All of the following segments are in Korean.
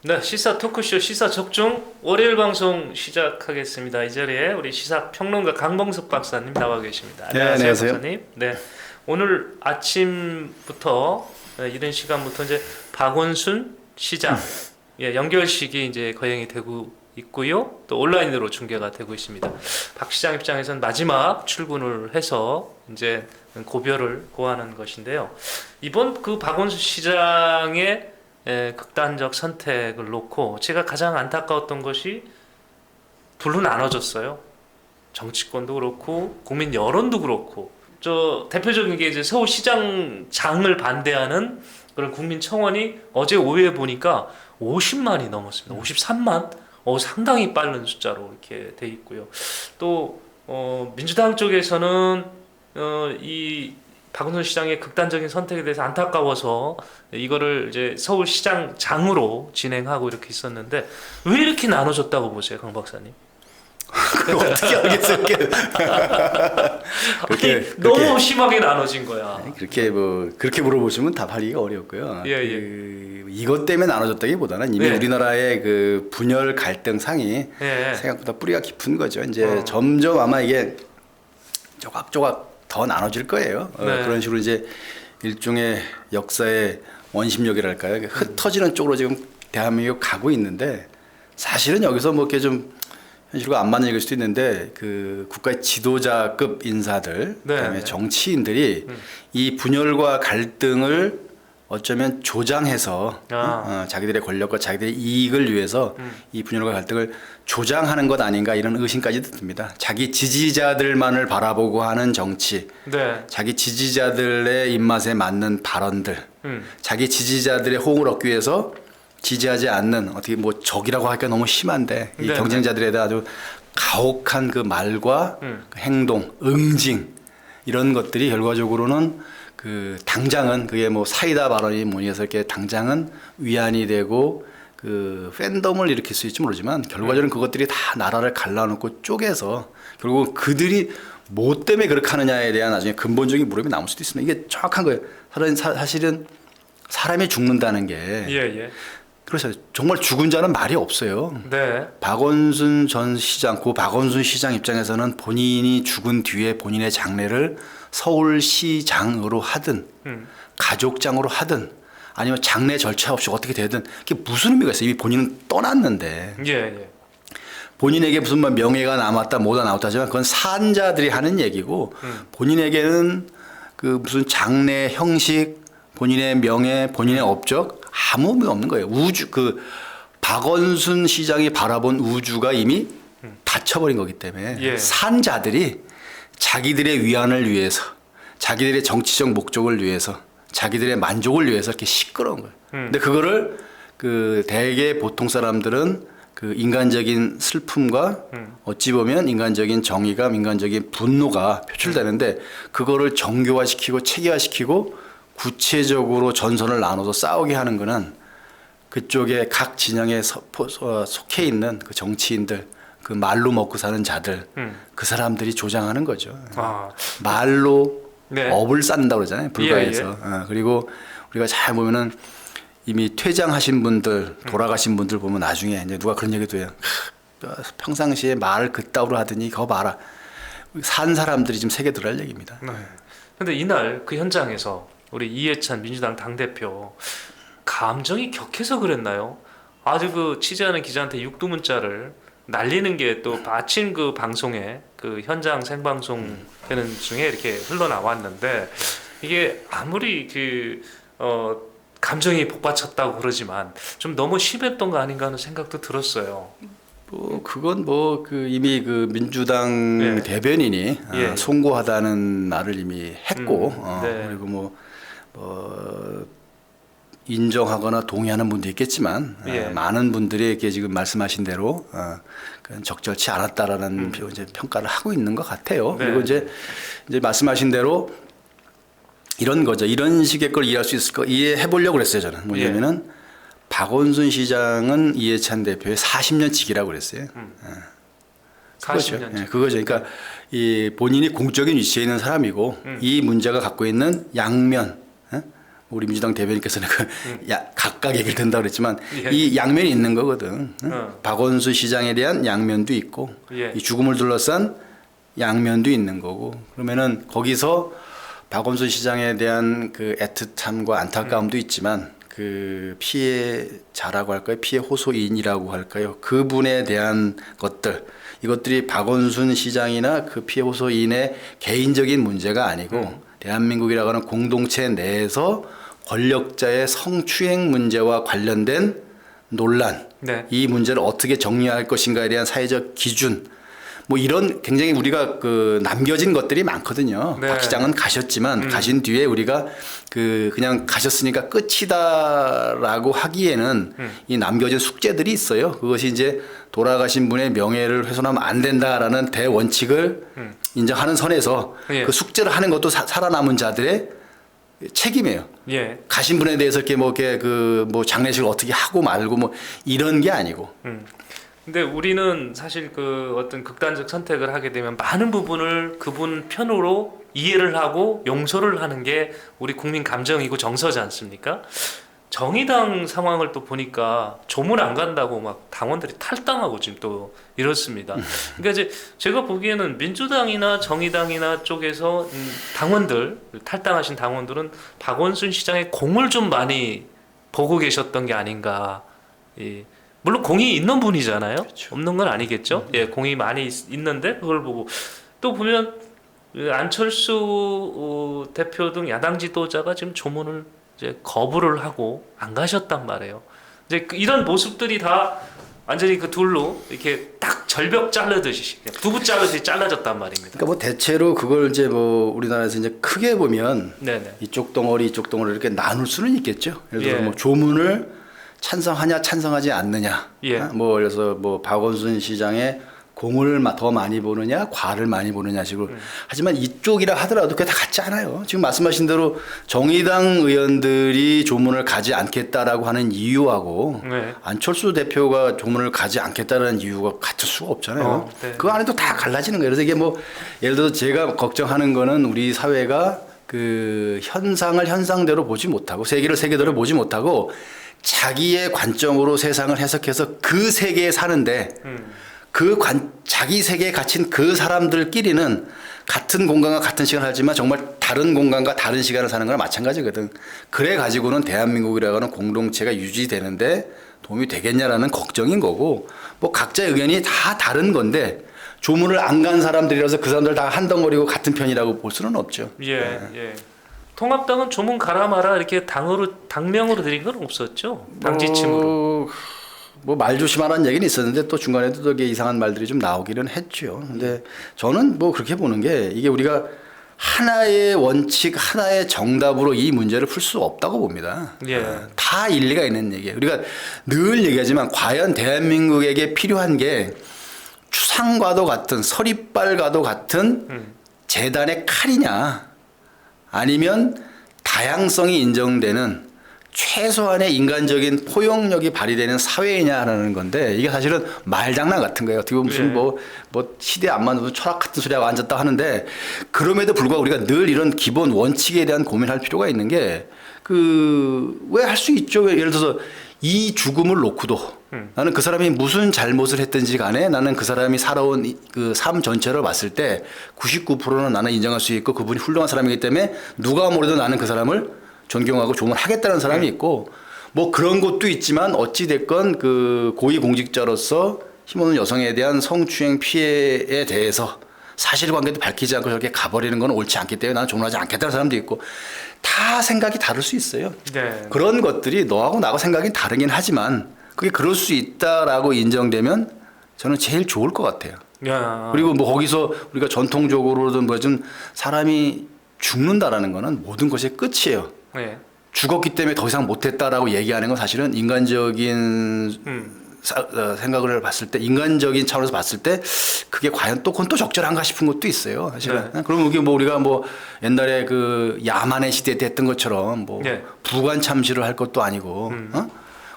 네, 시사 토크쇼 시사 적중 월요일 방송 시작하겠습니다. 이 자리에 우리 시사 평론가 강범석 박사님 나와 계십니다. 네, 안녕하세요, 안녕하세요. 박사님. 네, 오늘 아침부터 이런 시간부터 이제 박원순 시장 연결식이 이제 거행이 되고 있고요. 또 온라인으로 중계가 되고 있습니다. 박 시장 입장에서는 마지막 출근을 해서 이제 고별을 고하는 것인데요. 이번 그 박원순 시장의 극단적 선택을 놓고 제가 가장 안타까웠던 것이 둘로 나눠졌어요. 정치권도 그렇고 국민 여론도 그렇고 저 대표적인 게 이제 서울시장장을 반대하는 그런 국민 청원이 어제 오후에 보니까 50만이 넘었습니다. 53만? 상당히 빠른 숫자로 이렇게 돼 있고요. 또 민주당 쪽에서는 이 박원순 시장의 극단적인 선택에 대해서 안타까워서 이거를 이제 서울시장장으로 진행하고 이렇게 있었는데 왜 이렇게 나눠졌다고 보세요, 강 박사님? 어떻게 알겠어요? 아니, 너무 심하게 나눠진 거야. 그렇게 물어보시면 답하기가 어렵고요. 이것 때문에 나눠졌다기보다는 이미 우리나라의 그 분열 갈등 상이 생각보다 뿌리가 깊은 거죠. 이제 점점 아마 이게 조각조각 더 나눠질 거예요. 그런 식으로 이제 일종의 역사의 원심력이랄까요? 흩어지는 쪽으로 지금 대한민국 가고 있는데 사실은 여기서 뭐 이렇게 좀 현실과 안 맞는 얘기일 수도 있는데 그 국가의 지도자급 인사들, 그다음에 정치인들이 이 분열과 갈등을 어쩌면 조장해서 자기들의 권력과 자기들의 이익을 위해서 이 분열과 갈등을 조장하는 것 아닌가 이런 의심까지도 듭니다. 자기 지지자들만을 바라보고 하는 정치, 자기 지지자들의 입맛에 맞는 발언들, 자기 지지자들의 호응을 얻기 위해서 지지하지 않는 어떻게 뭐 적이라고 하기가 너무 심한데 이 경쟁자들에 대한 아주 가혹한 그 말과 그 행동, 응징 이런 것들이 결과적으로는 그 당장은 그게 뭐 사이다 발언이 뭐니 해서 이렇게 당장은 위안이 되고 그 팬덤을 일으킬 수 있을지 모르지만 결과적으로 그것들이 다 나라를 갈라놓고 쪼개서 결국 그들이 뭐 때문에 그렇게 하느냐에 대한 나중에 근본적인 물음이 남을 수도 있습니다. 이게 정확한 거예요. 사실은 사람이 죽는다는 게 그렇죠. 정말 죽은 자는 말이 없어요. 박원순 전 시장, 고 박원순 시장 입장에서는 본인이 죽은 뒤에 본인의 장례를 서울시장으로 하든 가족장으로 하든 아니면 장례 절차 없이 어떻게 되든 그게 무슨 의미가 있어요. 이미 본인은 떠났는데 본인에게 무슨 뭐 명예가 남았다 뭐다 나왔다 하지만 그건 산자들이 하는 얘기고 본인에게는 그 무슨 장례 형식 본인의 명예 본인의 업적 아무 의미가 없는 거예요. 그 박원순 시장이 바라본 우주가 이미 닫혀버린 거기 때문에 산자들이 자기들의 위안을 위해서 자기들의 정치적 목적을 위해서 자기들의 만족을 위해서 이렇게 시끄러운 거예요. 근데 그거를 그 대개 보통 사람들은 그 인간적인 슬픔과 어찌 보면 인간적인 정의감, 인간적인 분노가 표출되는데 그거를 정교화시키고 체계화시키고 구체적으로 전선을 나눠서 싸우게 하는 거는 그쪽에 각 진영에 속해 있는 그 정치인들 그 말로 먹고 사는 자들 그 사람들이 조장하는 거죠. 말로 업을 쌓는다고 그러잖아요. 불가에서. 그리고 우리가 잘 보면은 이미 퇴장하신 분들 돌아가신 분들 보면 나중에 이제 누가 그런 얘기도 해요. 평상시에 말을 그따위로 하더니 거 봐라. 산 사람들이 지금 세계 들어갈 얘기입니다. 근데 이날 그 현장에서 우리 이해찬 민주당 당대표 감정이 격해서 그랬나요? 아주 그 취재하는 기자한테 육두문자를 날리는 게 또 아침 그 방송에 그 현장 생방송 되는 중에 이렇게 흘러나왔는데 이게 아무리 그 감정이 복받쳤다고 그러지만 좀 너무 심했던 거 아닌가 하는 생각도 들었어요. 뭐 그건 뭐 그 이미 그 민주당 대변인이 송구하다는 말을 이미 했고 그리고 뭐 인정하거나 동의하는 분도 있겠지만 많은 분들이 이렇게 지금 말씀하신 대로 적절치 않았다라는 이제 평가를 하고 있는 것 같아요. 그리고 이제 말씀하신 대로 이런 거죠. 이런 식의 걸 이해할 수 있을 거 이해해 보려고 그랬어요. 저는 뭐냐면은 박원순 시장은 이해찬 대표의 40년 직이라고 그랬어요. 40년. 그거죠. 그러니까 이 본인이 공적인 위치에 있는 사람이고 이 문제가 갖고 있는 양면 우리 민주당 대변인께서는 각각 얘기를 든다고 그랬지만 예. 이 양면이 있는 거거든. 박원순 시장에 대한 양면도 있고 예. 이 죽음을 둘러싼 양면도 있는 거고 그러면은 거기서 박원순 시장에 대한 그 애틋함과 안타까움도 있지만 그 피해자라고 할까요? 피해 호소인이라고 할까요? 그분에 대한 것들 이것들이 박원순 시장이나 그 피해 호소인의 개인적인 문제가 아니고 대한민국이라고 하는 공동체 내에서 권력자의 성추행 문제와 관련된 논란 네. 이 문제를 어떻게 정리할 것인가에 대한 사회적 기준 뭐 이런 굉장히 우리가 그 남겨진 것들이 많거든요. 네. 박 시장은 가셨지만 가신 뒤에 우리가 그냥 가셨으니까 끝이다라고 하기에는 이 남겨진 숙제들이 있어요. 그것이 이제 돌아가신 분의 명예를 훼손하면 안 된다라는 대원칙을 인정하는 선에서 예. 그 숙제를 하는 것도 살아남은 자들의 책임이에요. 예. 가신 분에 대해서 이렇게 뭐 장례식을 어떻게 하고 말고 뭐 이런 게 아니고. 근데 우리는 사실 그 어떤 극단적 선택을 하게 되면 많은 부분을 그분 편으로 이해를 하고 용서를 하는 게 우리 국민 감정이고 정서지 않습니까? 정의당 상황을 또 보니까 조문 안 간다고 막 당원들이 탈당하고 지금 또 이렇습니다. 그러니까 이제 제가 보기에는 민주당이나 정의당이나 쪽에서 당원들 탈당하신 당원들은 박원순 시장의 공을 좀 많이 보고 계셨던 게 아닌가. 물론 공이 있는 분이잖아요. 그렇죠. 없는 건 아니겠죠. 예, 공이 많이 있는데 그걸 보고 또 보면 안철수 대표 등 야당 지도자가 지금 조문을 이제 거부를 하고 안 가셨단 말이에요. 이제 이런 모습들이 다 완전히 그 둘로 이렇게 딱 절벽 자르듯이 두부 자르듯이 잘라졌단 말입니다. 그러니까 뭐 대체로 그걸 이제 뭐 우리나라에서 이제 크게 보면 네네. 이쪽 덩어리 이쪽 덩어리 이렇게 나눌 수는 있겠죠. 예를 들어서 예. 뭐 조문을 찬성하냐 찬성하지 않느냐. 예. 뭐 그래서 뭐 박원순 시장의 공을 더 많이 보느냐 과를 많이 보느냐 식으로 하지만 이쪽이라 하더라도 그게 다 같지 않아요. 지금 말씀하신 대로 정의당 의원들이 조문을 가지 않겠다라고 하는 이유하고 네. 안철수 대표가 조문을 가지 않겠다는 이유가 같을 수가 없잖아요. 네. 그 안에도 다 갈라지는 거예요. 그래서 이게 뭐 예를 들어서 제가 걱정하는 거는 우리 사회가 그 현상을 현상대로 보지 못하고 세계를 세계대로 보지 못하고 자기의 관점으로 세상을 해석해서 그 세계에 사는데 자기 세계에 갇힌 그 사람들끼리는 같은 공간과 같은 시간을 살지만 정말 다른 공간과 다른 시간을 사는 거랑 마찬가지거든. 그래 가지고는 대한민국이라고 하는 공동체가 유지되는데 도움이 되겠냐라는 걱정인 거고 뭐 각자의 의견이 다 다른 건데 조문을 안 간 사람들이라서 그 사람들 다 한 덩어리고 같은 편이라고 볼 수는 없죠. 예, 예. 통합당은 조문 가라 마라 이렇게 당명으로 드린 건 없었죠. 당 지침으로. 뭐 말 조심하라는 얘기는 있었는데 또 중간에도 되게 이상한 말들이 좀 나오기는 했죠. 근데 저는 뭐 그렇게 보는 게 이게 우리가 하나의 원칙, 하나의 정답으로 이 문제를 풀 수 없다고 봅니다. 예. 다 일리가 있는 얘기예요. 우리가 늘 얘기하지만 과연 대한민국에게 필요한 게 추상과도 같은 서리빨과도 같은 재단의 칼이냐 아니면 다양성이 인정되는 최소한의 인간적인 포용력이 발휘되는 사회이냐라는 건데 이게 사실은 말장난 같은 거예요. 어떻게 보면 무슨 뭐 시대 안 맞는 철학 같은 소리하고 앉았다 하는데 그럼에도 불구하고 우리가 늘 이런 기본 원칙에 대한 고민할 필요가 있는 게 왜 할 수 있죠. 예를 들어서 이 죽음을 놓고도 나는 그 사람이 무슨 잘못을 했든지 간에 나는 그 사람이 살아온 그 삶 전체를 봤을 때 99%는 나는 인정할 수 있고 그분이 훌륭한 사람이기 때문에 누가 뭐래도 나는 그 사람을 존경하고 조문하겠다는 사람이 있고 뭐 그런 것도 있지만 어찌 됐건 그 고위공직자로서 힘없는 여성에 대한 성추행 피해에 대해서 사실관계도 밝히지 않고 저렇게 가버리는 건 옳지 않기 때문에 나는 조문하지 않겠다는 사람도 있고 다 생각이 다를 수 있어요. 네. 그런 것들이 너하고 나하고 생각이 다르긴 하지만 그게 그럴 수 있다라고 인정되면 저는 제일 좋을 것 같아요. 야. 그리고 뭐 거기서 우리가 전통적으로든 뭐 좀 사람이 죽는다라는 거는 모든 것의 끝이에요. 네. 죽었기 때문에 더 이상 못했다라고 얘기하는 건 사실은 인간적인 생각을 봤을 때 인간적인 차원에서 봤을 때 그게 과연 또 그건 또 적절한가 싶은 것도 있어요. 사실은. 네. 그럼 이게 뭐 우리가 뭐 옛날에 그 야만의 시대 때 했던 것처럼 뭐 네. 부관 참시를 할 것도 아니고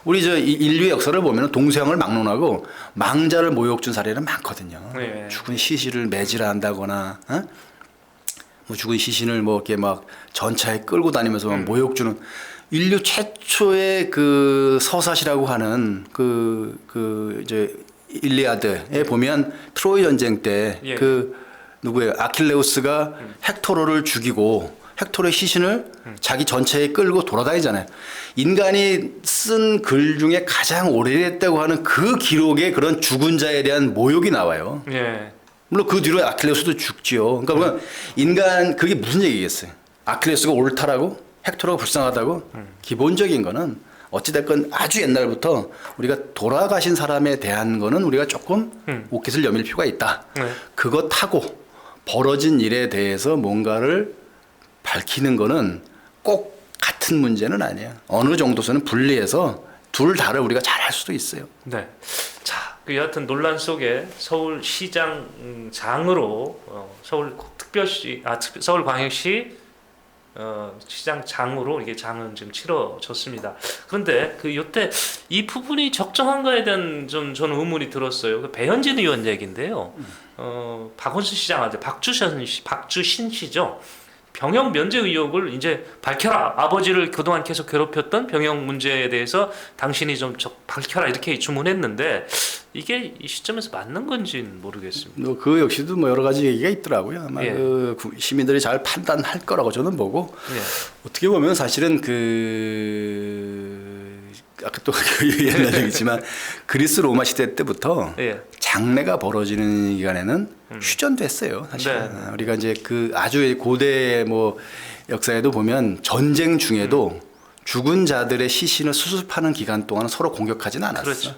우리 저 인류의 역사를 보면 동서양을 막론하고 망자를 모욕 준 사례는 많거든요. 네. 죽은 시신을 매질한다거나 뭐 죽은 시신을 뭐 이렇게 막 전차에 끌고 다니면서 막 모욕 주는 인류 최초의 그 서사시라고 하는 그 이제 일리아드에 보면 트로이 전쟁 때 그 누구예요? 아킬레우스가 헥토르를 죽이고 헥토르의 시신을 자기 전차에 끌고 돌아다니잖아요. 인간이 쓴 글 중에 가장 오래됐다고 하는 그 기록에 그런 죽은 자에 대한 모욕이 나와요. 예. 물론 그 뒤로 아킬레우스도 죽지요. 그러니까 인간 그게 무슨 얘기겠어요? 아킬레우스가 옳다라고? 헥토르가 불쌍하다고? 기본적인 거는 어찌됐건 아주 옛날부터 우리가 돌아가신 사람에 대한 거는 우리가 조금 옷깃을 여밀 필요가 있다. 그것하고 벌어진 일에 대해서 뭔가를 밝히는 거는 꼭 같은 문제는 아니에요. 어느 정도서는 분리해서 둘 다를 우리가 잘 할 수도 있어요. 네. 자, 그 여하튼 논란 속에 서울시장장으로 서울광역시 시장장으로 이게 장은 지금 치러졌습니다. 그런데 그 요때 이 부분이 적정한가에 대한 좀 저는 의문이 들었어요. 그 배현진 의원 얘기인데요. 박원순 시장한테 박주신 씨죠. 병역 면제 의혹을 이제 밝혀라. 아버지를 그동안 계속 괴롭혔던 병역 문제에 대해서 당신이 좀 밝혀라 이렇게 주문했는데 이게 이 시점에서 맞는 건지는 모르겠습니다. 그 역시도 뭐 여러 가지 얘기가 있더라고요. 아마 그 시민들이 잘 판단할 거라고 저는 보고 어떻게 보면 사실은 아까 또 옛날 얘기지만 그리스 로마 시대 때부터 장례가 벌어지는 기간에는 휴전도 했어요. 사실 우리가 이제 그 아주 고대 뭐 역사에도 보면 전쟁 중에도 죽은 자들의 시신을 수습하는 기간 동안은 서로 공격하지는 않았어. 그렇죠.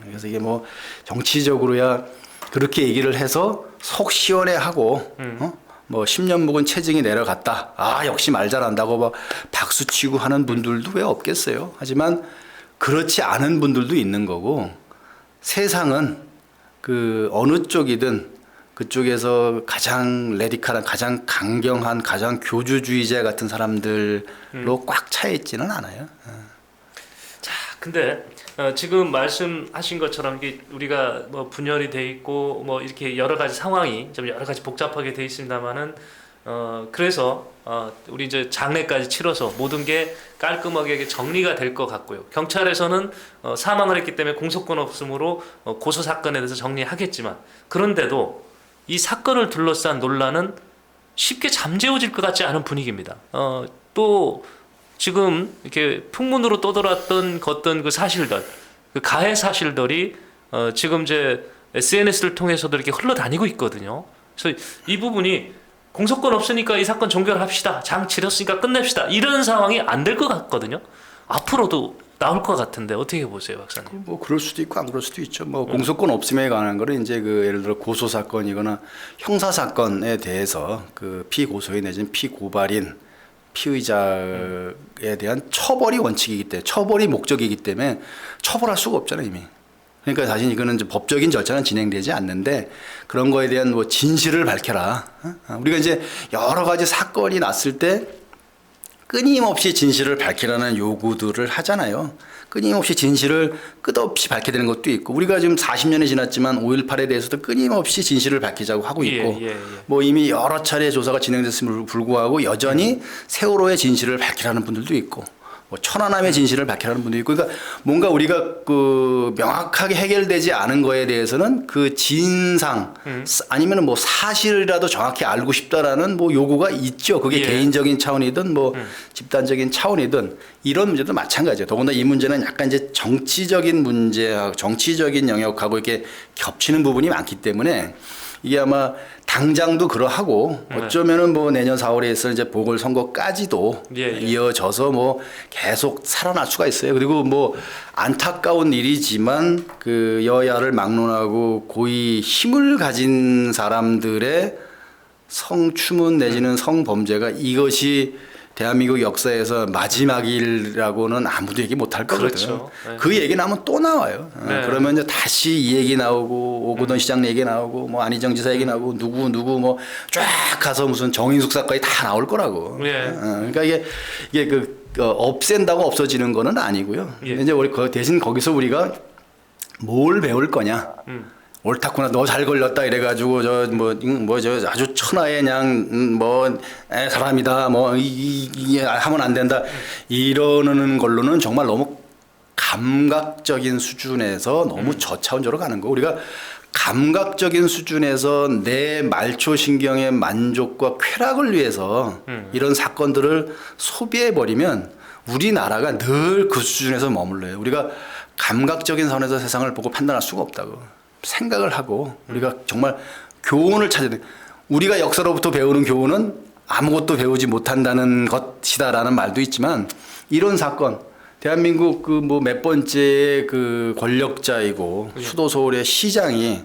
그래서 이게 뭐 정치적으로야 그렇게 얘기를 해서 속 시원해하고 뭐 10년 묵은 체증이 내려갔다. 아 역시 말 잘한다고 뭐 박수치고 하는 분들도 왜 없겠어요. 하지만 그렇지 않은 분들도 있는 거고 세상은 그 어느 쪽이든 그쪽에서 가장 레디칼한 가장 강경한 가장 교주주의자 같은 사람들로 꽉 차 있지는 않아요. 자, 근데 지금 말씀하신 것처럼 이게 우리가 뭐 분열이 돼 있고 뭐 이렇게 여러 가지 상황이 좀 여러 가지 복잡하게 돼 있습니다만은 그래서 우리 이제 장례까지 치러서 모든 게 깔끔하게 정리가 될 것 같고요. 경찰에서는 사망을 했기 때문에 공소권 없음으로 고소 사건에 대해서 정리하겠지만 그런데도 이 사건을 둘러싼 논란은 쉽게 잠재워질 것 같지 않은 분위기입니다. 또 지금 이렇게 풍문으로 떠돌았던 그 사실들, 그 가해 사실들이 지금 이제 SNS를 통해서도 이렇게 흘러다니고 있거든요. 그래서 이 부분이 공소권 없으니까 이 사건 종결합시다. 장 치렀으니까 끝냅시다. 이런 상황이 안 될 것 같거든요. 앞으로도 나올 것 같은데 어떻게 보세요, 박사님? 뭐 그럴 수도 있고 안 그럴 수도 있죠. 뭐 공소권 없음에 관한 거는 이제 그 예를 들어 고소 사건이거나 형사 사건에 대해서 그 피고소인 내지는 피고발인 피의자에 대한 처벌이 원칙이기 때문에 처벌이 목적이기 때문에 처벌할 수가 없잖아요 이미. 그러니까 사실 이거는 이제 법적인 절차는 진행되지 않는데 그런 거에 대한 뭐 진실을 밝혀라. 우리가 이제 여러 가지 사건이 났을 때 끊임없이 진실을 밝히라는 요구들을 하잖아요. 끊임없이 진실을 끝없이 밝혀야 되는 것도 있고 우리가 지금 40년이 지났지만 5.18에 대해서도 끊임없이 진실을 밝히자고 하고 있고 뭐 이미 여러 차례 조사가 진행됐음에도 불구하고 여전히 세월호의 진실을 밝히라는 분들도 있고 뭐 천안함의 진실을 밝히라는 분도 있고 그러니까 뭔가 우리가 그 명확하게 해결되지 않은 거에 대해서는 그 진상 아니면은 뭐 사실이라도 정확히 알고 싶다라는 뭐 요구가 있죠. 그게 개인적인 차원이든 뭐 집단적인 차원이든 이런 문제도 마찬가지예요. 더군다나 이 문제는 약간 이제 정치적인 문제하고 정치적인 영역하고 이렇게 겹치는 부분이 많기 때문에 이게 아마 당장도 그러하고 어쩌면은 뭐 내년 4월에 있을 이제 보궐선거까지도 이어져서 뭐 계속 살아날 수가 있어요. 그리고 뭐 안타까운 일이지만 그 여야를 막론하고 고위 힘을 가진 사람들의 성추문 내지는 성범죄가 이것이 대한민국 역사에서 마지막이라고는 아무도 얘기 못할 거거든요. 그렇죠. 네. 그 얘기 나오면 또 나와요. 네. 그러면 이제 다시 이 얘기 나오고 오구돈 시장 얘기 나오고 뭐 안희정 지사 얘기 나오고 누구 뭐 쫙 가서 무슨 정인숙 사건이 다 나올 거라고. 그러니까 이게 그 없앤다고 없어지는 거는 아니고요. 이제 우리 대신 거기서 우리가 뭘 배울 거냐. 옳다구나 너 잘 걸렸다 이래가지고 저 저 아주 천하의 그냥 사람이다 이게 하면 안 된다 이러는 걸로는 정말 너무 감각적인 수준에서 너무 저차원적으로 가는 거. 우리가 감각적인 수준에서 내 말초 신경의 만족과 쾌락을 위해서 이런 사건들을 소비해 버리면 우리나라가 늘 그 수준에서 머물러요. 우리가 감각적인 선에서 세상을 보고 판단할 수가 없다고. 생각을 하고 우리가 정말 교훈을 찾아야 돼. 우리가 역사로부터 배우는 교훈은 아무것도 배우지 못한다는 것이다라는 말도 있지만 이런 사건 대한민국 그 몇 번째 그 권력자이고 수도 서울의 시장이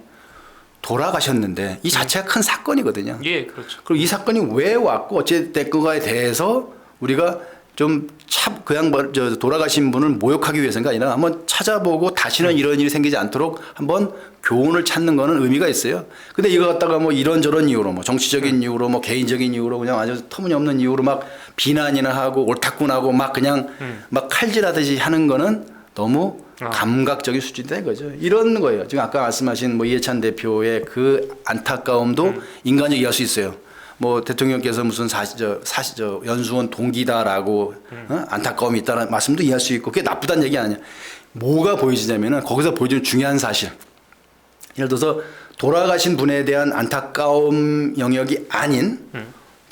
돌아가셨는데 이 자체가 큰 사건이거든요. 예, 그렇죠. 그리고 이 사건이 왜 왔고 어찌됐건가에 대해서 우리가 좀 그냥 돌아가신 분을 모욕하기 위해서가 아니라 한번 찾아보고 다시는 이런 일이 생기지 않도록 한번 교훈을 찾는 거는 의미가 있어요. 근데 이거 갖다가 이런저런 이유로 정치적인 이유로 개인적인 이유로 그냥 아주 터무니없는 이유로 막 비난이나 하고 옳다구나 하고 막 그냥 막 칼질하듯이 하는 거는 너무 감각적인 수준이다 이거죠. 이런 거예요. 지금 아까 말씀하신 이해찬 대표의 그 안타까움도 인간적으로 이해할 수 있어요. 대통령께서 무슨 연수원 동기다라고 안타까움이 있다는 말씀도 이해할 수 있고 그게 나쁘다는 얘기 아니야. 뭐가 보여지냐면은 거기서 보여주는 중요한 사실. 예를 들어서 돌아가신 분에 대한 안타까움 영역이 아닌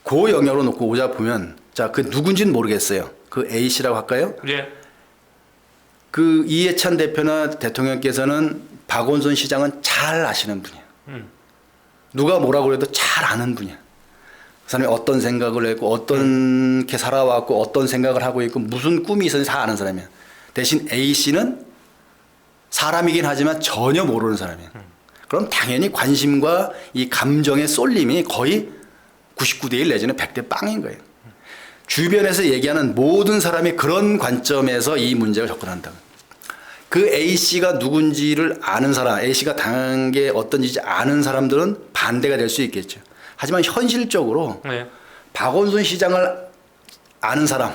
그 영역으로 놓고 오자 보면 자, 그 누군지는 모르겠어요. 그 A 씨라고 할까요? 예. 그 이해찬 대표나 대통령께서는 박원순 시장은 잘 아시는 분이에요. 누가 뭐라고 해도 잘 아는 분이야. 그 사람이 어떤 생각을 했고 어떻게 살아왔고 어떤 생각을 하고 있고 무슨 꿈이 있었는지 다 아는 사람이야. 대신 A 씨는 사람이긴 하지만 전혀 모르는 사람이야. 그럼 당연히 관심과 이 감정의 쏠림이 거의 99대 1 내지는 100대 빵인 거예요. 주변에서 얘기하는 모든 사람이 그런 관점에서 이 문제를 접근한다. 그 A 씨가 누군지를 아는 사람, A 씨가 당한 게 어떤 일인지 아는 사람들은 반대가 될 수 있겠죠. 하지만 현실적으로 네. 박원순 시장을 아는 사람,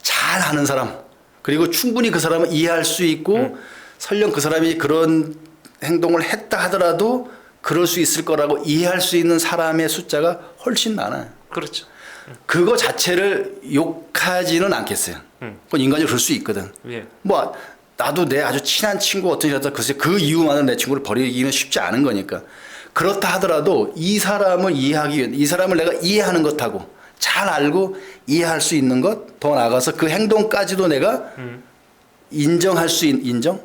잘 아는 사람, 그리고 충분히 그 사람을 이해할 수 있고 설령 그 사람이 그런 행동을 했다 하더라도 그럴 수 있을 거라고 이해할 수 있는 사람의 숫자가 훨씬 많아요. 그렇죠. 그거 자체를 욕하지는 않겠어요. 그건 인간적으로 그럴 수 있거든. 예. 나도 내 아주 친한 친구 어떤 여자 글쎄 그 이유만으로 내 친구를 버리기는 쉽지 않은 거니까. 그렇다 하더라도 이 사람을 이해하기 위해 이 사람을 내가 이해하는 것하고 잘 알고 이해할 수 있는 것 더 나아가서 그 행동까지도 내가 인정할 수 있는 인정,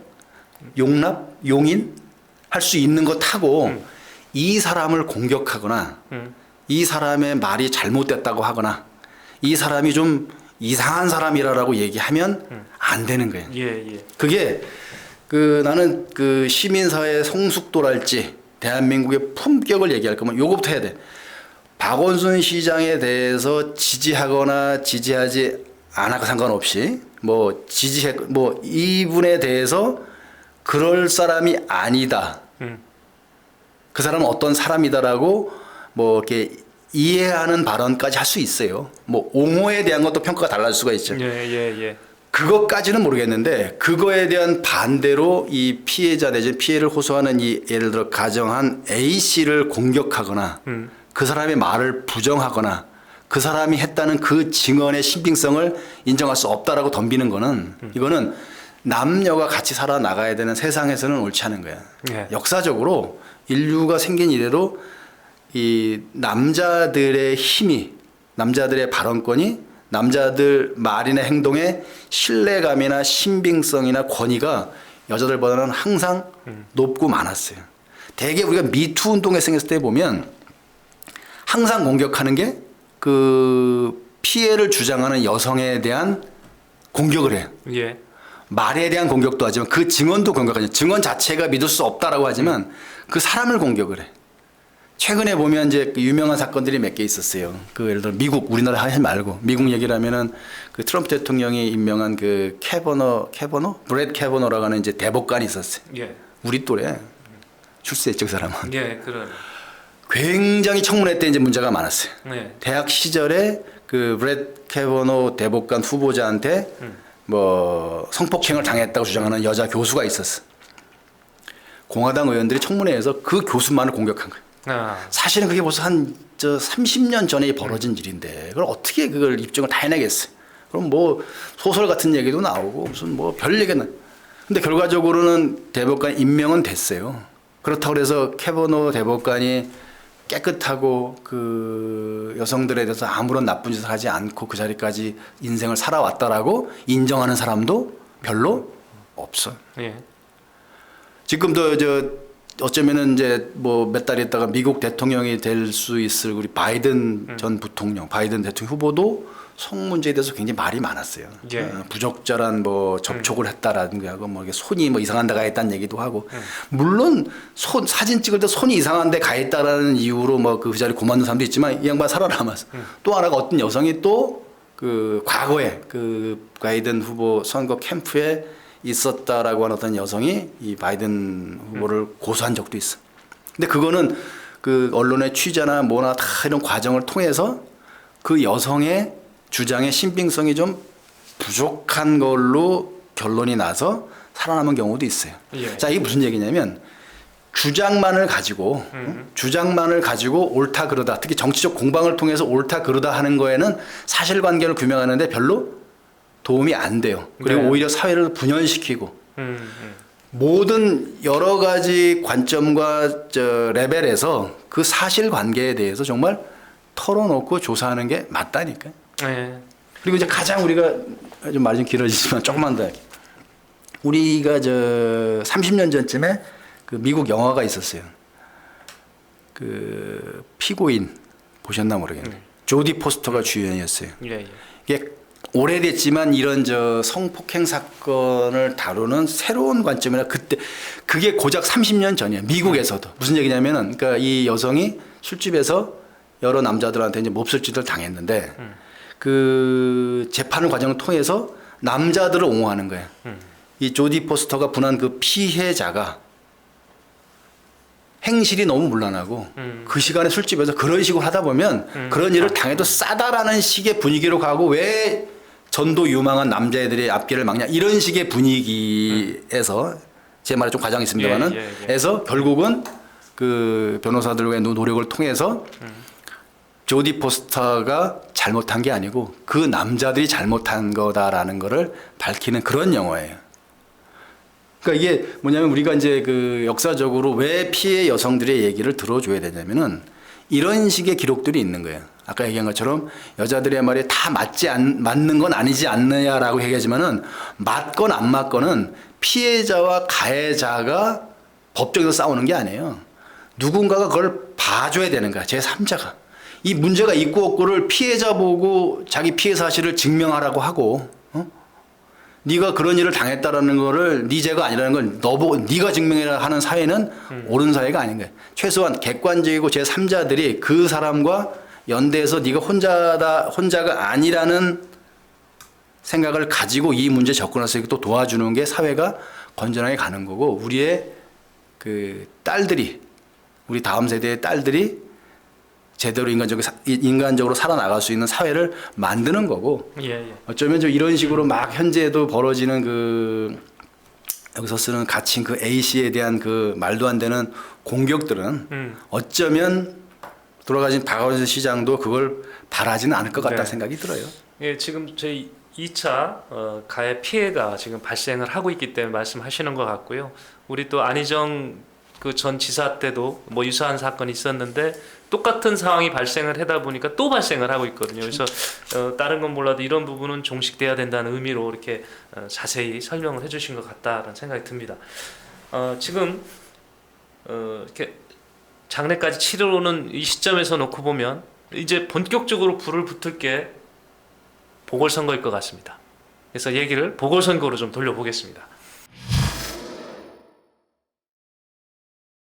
용납, 용인 할 수 있는 것하고 이 사람을 공격하거나 이 사람의 말이 잘못됐다고 하거나 이 사람이 좀 이상한 사람이라고 얘기하면 안 되는 거예요. 예. 그게 나는 그 시민사회의 성숙도랄지 대한민국의 품격을 얘기할 거면 요거부터 해야 돼. 박원순 시장에 대해서 지지하거나 지지하지 않아도 상관없이 이분에 대해서 그럴 사람이 아니다. 그 사람은 어떤 사람이다라고 이렇게 이해하는 발언까지 할 수 있어요. 옹호에 대한 것도 평가가 달라질 수가 있죠. 예. 그것까지는 모르겠는데 그거에 대한 반대로 이 피해자 내지 피해를 호소하는 이 예를 들어 가정한 A 씨를 공격하거나 그 사람의 말을 부정하거나 그 사람이 했다는 그 증언의 신빙성을 인정할 수 없다라고 덤비는 거는 이거는 남녀가 같이 살아나가야 되는 세상에서는 옳지 않은 거야. 예. 역사적으로 인류가 생긴 이래로 이 남자들의 힘이 남자들의 발언권이 남자들 말이나 행동에 신뢰감이나 신빙성이나 권위가 여자들보다는 항상 높고 많았어요. 대개 우리가 미투 운동에 생겼을 때 보면 항상 공격하는 게 그 피해를 주장하는 여성에 대한 공격을 해요. 예. 말에 대한 공격도 하지만 그 증언도 공격하죠. 증언 자체가 믿을 수 없다라고 하지만 그 사람을 공격을 해. 최근에 보면 이제 그 유명한 사건들이 몇 개 있었어요. 그 예를 들어 미국, 우리나라 하지 말고 미국 얘기를 하면은 그 트럼프 대통령이 임명한 그 브렛 캐버너라고 하는 이제 대법관이 있었어요. 예. 우리 또래 출세했죠, 그 사람은. 예, 그런. 굉장히 청문회 때 이제 문제가 많았어요. 네. 대학 시절에 그 브렛 캐버너 대법관 후보자한테 성폭행을 당했다고 주장하는 여자 교수가 있었어. 공화당 의원들이 청문회에서 그 교수만을 공격한 거예요. 사실은 그게 벌써 한 30년 전에 벌어진 일인데 그걸 어떻게 그걸 입증을 다 해내겠어요. 그럼 뭐 소설 같은 얘기도 나오고 무슨 뭐 별 얘기는. 근데 결과적으로는 대법관 임명은 됐어요. 그렇다고 해서 캐버노 대법관이 깨끗하고 그 여성들에 대해서 아무런 나쁜 짓을 하지 않고 그 자리까지 인생을 살아왔다라고 인정하는 사람도 별로 없어. 예. 지금도 어쩌면은 이제 뭐 몇 달 있다가 미국 대통령이 될 수 있을 우리 바이든 전 부통령, 바이든 대통령 후보도 성 문제에 대해서 굉장히 말이 많았어요. 예. 부적절한 뭐 접촉을 했다라든가 하고 뭐 손이 뭐 이상한 데 가 있다는 얘기도 하고 물론 사진 찍을 때 손이 이상한 데 가 있다라는 이유로 뭐 그 자리 고만둔 사람도 있지만 이 양반 살아남았어. 또 하나가 어떤 여성이 또 그 과거에 그 바이든 후보 선거 캠프에 있었다라고 하는 어떤 여성이 이 바이든 후보를 고소한 적도 있어. 근데 그거는 그 언론의 취재나 뭐나 다 이런 과정을 통해서 그 여성의 주장의 신빙성이 좀 부족한 걸로 결론이 나서 살아남은 경우도 있어요. 예. 자, 이게 무슨 얘기냐면 주장만을 가지고 옳다 그르다, 특히 정치적 공방을 통해서 옳다 그르다 하는 거에는 사실관계를 규명하는데 별로 도움이 안 돼요. 그리고 네. 오히려 사회를 분열시키고 모든 여러 가지 관점과 레벨에서 그 사실관계에 대해서 정말 털어놓고 조사하는 게 맞다니까요. 네. 그리고 이제 가장 우리가 좀 말이 좀 길어지지만 조금만 더 할게요. 우리가 30년 전쯤에 그 미국 영화가 있었어요. 그 피고인 보셨나 모르겠네. 조디 포스터가 주연이었어요. 예. 이게 오래됐지만 이런 성폭행 사건을 다루는 새로운 관점이라 그때 그게 고작 30년 전이에요. 미국에서도 무슨 얘기냐면은 그러니까 이 여성이 술집에서 여러 남자들한테 이제 몹쓸 짓을 당했는데 그 재판을 과정을 통해서 남자들을 옹호하는 거예요. 이 조디 포스터가 분한 그 피해자가 행실이 너무 문란하고 그 시간에 술집에서 그런 식으로 하다 보면 그런 일을 당해도 싸다라는 식의 분위기로 가고 왜 전도 유망한 남자애들이 앞길을 막냐 이런 식의 분위기에서 제 말에 좀 과장이 있습니다만은 에서 결국은 그 변호사들과의 노력을 통해서 조디 포스터가 잘못한 게 아니고 그 남자들이 잘못한 거다라는 거를 밝히는 그런 영화예요. 그러니까 이게 뭐냐면 우리가 이제 그 역사적으로 왜 피해 여성들의 얘기를 들어줘야 되냐면은 이런 식의 기록들이 있는 거예요. 아까 얘기한 것처럼 여자들의 말이 다 맞는 건 아니지 않느냐라고 얘기하지만은 맞건 안 맞건은 피해자와 가해자가 법정에서 싸우는 게 아니에요. 누군가가 그걸 봐줘야 되는 거야. 제3자가. 이 문제가 있고 없고를 피해자 보고 자기 피해 사실을 증명하라고 하고 네가 그런 일을 당했다라는 거를 네 죄가 아니라는 걸 너 보고 네가 증명해라 하는 사회는 옳은 사회가 아닌 거예요. 최소한 객관적이고 제3자들이 그 사람과 연대해서 네가 혼자가 아니라는 생각을 가지고 이 문제에 접근할 수 있게 또 도와주는 게 사회가 건전하게 가는 거고 우리의 그 딸들이 우리 다음 세대의 딸들이 제대로 인간적으로 살아나갈 수 있는 사회를 만드는 거고 어쩌면 이런 식으로 막 현재도 벌어지는 그 여기서 쓰는 가칭 그 A씨에 대한 그 말도 안 되는 공격들은 어쩌면 돌아가신 박원순 시장도 그걸 바라지는 않을 것 같다는 생각이 들어요. 예, 지금 저희 2차 가해 피해가 지금 발생을 하고 있기 때문에 말씀하시는 것 같고요. 우리 또 안희정 그 전 지사 때도 뭐 유사한 사건이 있었는데 똑같은 상황이 발생을 하다 보니까 또 발생을 하고 있거든요. 그래서 다른 건 몰라도 이런 부분은 종식돼야 된다는 의미로 이렇게 자세히 설명을 해주신 것 같다라는 생각이 듭니다. 지금 이렇게 장례까지 치러오는 이 시점에서 놓고 보면 이제 본격적으로 불을 붙을 게 보궐선거일 것 같습니다. 그래서 얘기를 보궐선거로 좀 돌려보겠습니다.